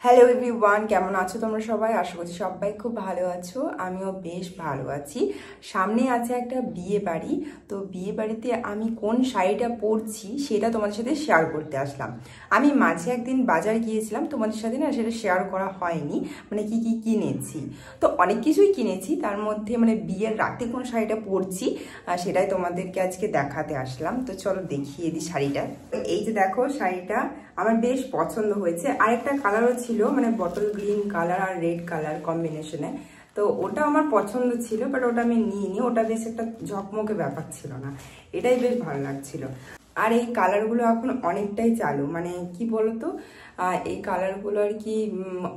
Hello everyone, কেমন আছো তোমরা সবাই? আশা করছি সবাই খুব ভালো আছো। আমিও বেশ ভালো আছি। সামনে আছে একটা বিয়ে বাড়ি, তো বিয়ে বাড়িতে আমি কোন শাড়িটা পরছি সেটা তোমাদের সাথে শেয়ার করতে আসলাম। আমি মাঝে একদিন বাজার গিয়েছিলাম, তোমাদের সাথে না সেটা শেয়ার করা হয়নি, মানে কি কি কিনেছি। তো অনেক কিছুই কিনেছি, তার মধ্যে মানে বিয়ের রাতে কোন শাড়িটা পরছি সেটাই তোমাদেরকে আজকে দেখাতে আসলাম। তো চলো দেখিয়ে দিই শাড়িটা। এই যে দেখো, শাড়িটা আমার বেশ পছন্দ হয়েছে। আরেকটা কালারও ছিল, মানে বটল গ্রিন কালার আর রেড কালার কম্বিনেশনে, তো ওটা আমার পছন্দ ছিল, বাট ওটা আমি নিইনি। ওটা বেশ একটা ঝকমকে ব্যাপার ছিল না, এটাই বেশ ভালো লাগছিল। আর এই কালারগুলো এখন অনেকটাই চালু, মানে কি বলতো, এই কালারগুলো আর কি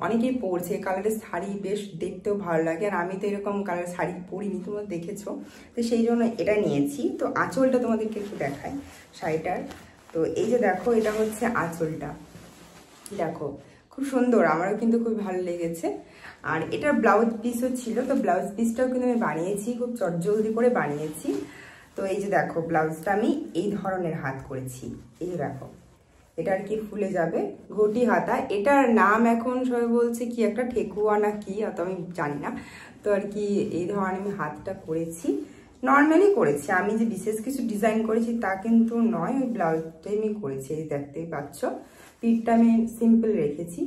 অনেকেই পরছে। এই কালারের শাড়ি বেশ দেখতেও ভালো লাগে, আর আমি তো এরকম কালার শাড়ি পরিনি, তোমরা দেখেছো, তো সেই জন্য এটা নিয়েছি। তো আঁচলটা তোমাদেরকে একটু দেখাই শাড়িটার। তো এই যে দেখো, এটা হচ্ছে আঁচলটা, দেখো খুব সুন্দর, আমারও কিন্তু খুব ভালো লেগেছে। আর এটার ব্লাউজ পিসও ছিল, তো ব্লাউজ পিসটাও কিন্তু আমি বানিয়েছি, খুব চটজলদি করে বানিয়েছি। তো এই যে দেখো, ব্লাউজটা আমি এই ধরনের হাত করেছি। এই যে দেখো, এটা আর কি ফুলে যাবে, ঘটি হাতা। এটার নাম এখন সবাই বলছে কি একটা ঠেকুয়া না কি, অত আমি জানি না। তো আর কি এই ধরনের আমি হাতটা করেছি, নর্মালি করেছি। আমি যে বিশেষ কিছু ডিজাইন করেছি তা কিন্তু নয়, ওই ব্লাউজটাই আমি করেছি। এই দেখতেই পাচ্ছ, পিঠটা আমি সিম্পল রেখেছি।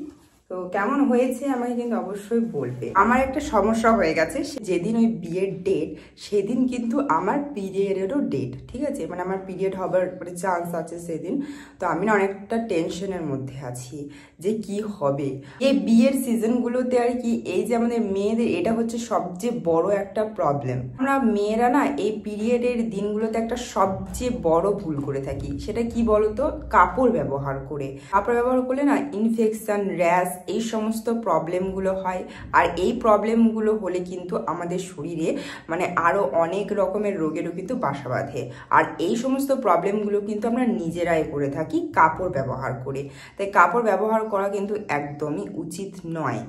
তো কেমন হয়েছে আমাকে কিন্তু অবশ্যই বলবে। আমার একটা সমস্যা হয়ে গেছে, যেদিন ওই বিয়ের ডেট সেদিন কিন্তু আমার পিরিয়ডেরও ডেট, ঠিক আছে, মানে আমার পিরিয়ড হবার মানে চান্স আছে সেদিন। তো আমি না অনেকটা টেনশনের মধ্যে আছি যে কি হবে। এই বিয়ের সিজনগুলোতে আর কি, এই যে আমাদের মেয়েদের এটা হচ্ছে সবচেয়ে বড় একটা প্রবলেম। আমরা মেয়েরা না এই পিরিয়ডের দিনগুলোতে একটা সবচেয়ে বড় ভুল করে থাকি। সেটা কি বলতো, কাপড় ব্যবহার করে। কাপড় ব্যবহার করলে না ইনফেকশন, র্যাশ, এই সমস্ত প্রবলেমগুলো হয়। আর এই প্রবলেমগুলো হলে কিন্তু আমাদের শরীরে মানে আরও অনেক রকমের রোগেরও কিন্তু বাসা বাঁধে। আর এই সমস্ত প্রবলেমগুলো কিন্তু আমরা নিজেরাই করে থাকি কাপড় ব্যবহার করে। তাই কাপড় ব্যবহার করা কিন্তু একদমই উচিত নয়।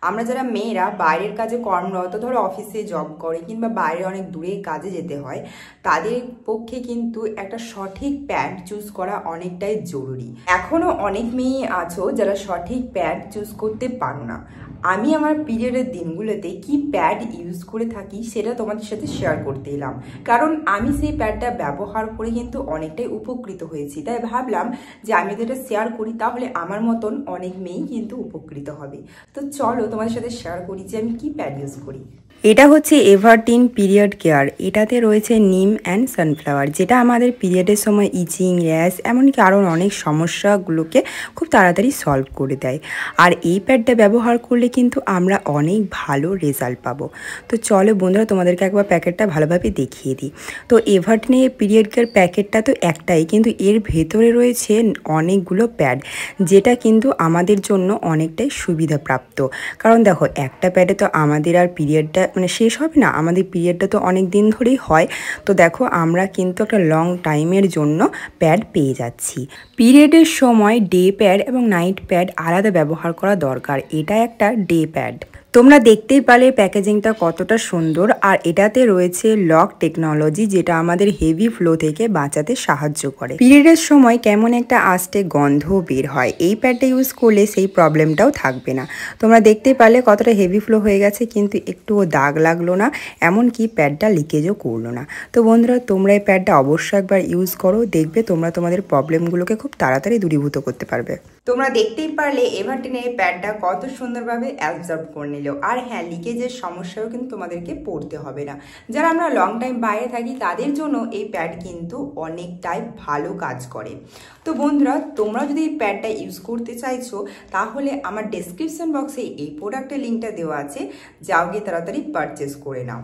আমরা যারা মেয়েরা বাইরের কাজে কর্মরত, ধরো অফিসে জব করে কিংবা বাইরে অনেক দূরে কাজে যেতে হয়, তাদের পক্ষে কিন্তু একটা সঠিক প্যান্ট চুজ করা অনেকটাই জরুরি। এখনও অনেক মেয়ে আছো যারা সঠিক প্যান্ট চুজ করতে পারো না। আমি আমার পিরিয়ডের দিনগুলোতে কি প্যাড ইউজ করে থাকি সেটা তোমাদের সাথে শেয়ার করতে এলাম, কারণ আমি সেই প্যাডটা ব্যবহার করে কিন্তু অনেকটাই উপকৃত হয়েছি। তাই ভাবলাম যে আমি যদি এটা শেয়ার করি তাহলে আমার মতন অনেক মেয়েই কিন্তু উপকৃত হবে। তো চলো তোমাদের সাথে শেয়ার করি যে আমি কি প্যাড ইউজ করি। এটা হচ্ছে এভারটিন পিরিয়ড কেয়ার। এটাতে রয়েছে নিম অ্যান্ড সানফ্লাওয়ার, যেটা আমাদের পিরিয়ডের সময় ইচিং, র্যাশ, এমনকি আরও অনেক সমস্যাগুলোকে খুব তাড়াতাড়ি সলভ করে দেয়। আর এই প্যাডটা ব্যবহার করলে কিন্তু আমরা অনেক ভালো রেজাল্ট পাবো। তো চলো বন্ধুরা, তোমাদেরকে একবার প্যাকেটটা ভালোভাবে দেখিয়ে দিই। তো এভারটিনের পিরিয়ড কেয়ার প্যাকেটটা তো একটাই, কিন্তু এর ভেতরে রয়েছে অনেকগুলো প্যাড, যেটা কিন্তু আমাদের জন্য অনেকটাই সুবিধাপ্রাপ্ত। কারণ দেখো, একটা প্যাডে তো আমাদের আর পিরিয়ডটা মানে শেষ হবে না, আমাদের পিরিয়ডটা তো অনেক দিন ধরেই হয়। তো দেখো, আমরা কিন্তু একটা লং টাইমের জন্য প্যাড পেয়ে যাচ্ছি। পিরিয়ডের সময় ডে প্যাড এবং নাইট প্যাড আলাদা ব্যবহার করা দরকার। এটা একটা ডে প্যাড। তোমরা দেখতেই পারলে প্যাকেজিংটা কতটা সুন্দর। আর এটাতে রয়েছে লক টেকনোলজি, যেটা আমাদের হেভি ফ্লো থেকে বাঁচাতে সাহায্য করে। পিরিয়ডের সময় কেমন একটা আস্তে গন্ধ বের হয়, এই প্যাডটা ইউজ করলে সেই প্রবলেমটাও থাকবে না। তোমরা দেখতেই পারলে কতটা হেভি ফ্লো হয়ে গেছে, কিন্তু একটুও দাগ লাগলো না, এমনকি প্যাডটা লিকেজও করলো না। তো বন্ধুরা, তোমরা এই প্যাডটা অবশ্যই একবার ইউজ করো, দেখবে তোমরা তোমাদের প্রবলেমগুলোকে খুব তাড়াতাড়ি দূরীভূত করতে পারবে। তোমরা দেখতেই পারলে এভারটিনের এই প্যাডটা কত সুন্দরভাবে অ্যাবজর্ব করে নিল। আর হ্যাঁ, লিকেজের সমস্যাও কিন্তু তোমাদেরকে পড়তে হবে না। যারা আমরা লং টাইম বাইরে থাকি তাদের জন্য এই প্যাড কিন্তু অনেকটাই ভালো কাজ করে। তো বন্ধুরা, তোমরা যদি এই প্যাডটা ইউজ করতে চাইছো তাহলে আমার ডেসক্রিপশন বক্সে এই প্রোডাক্টের লিঙ্কটা দেওয়া আছে, যাও গিয়ে তাড়াতাড়ি পারচেস করে নাও।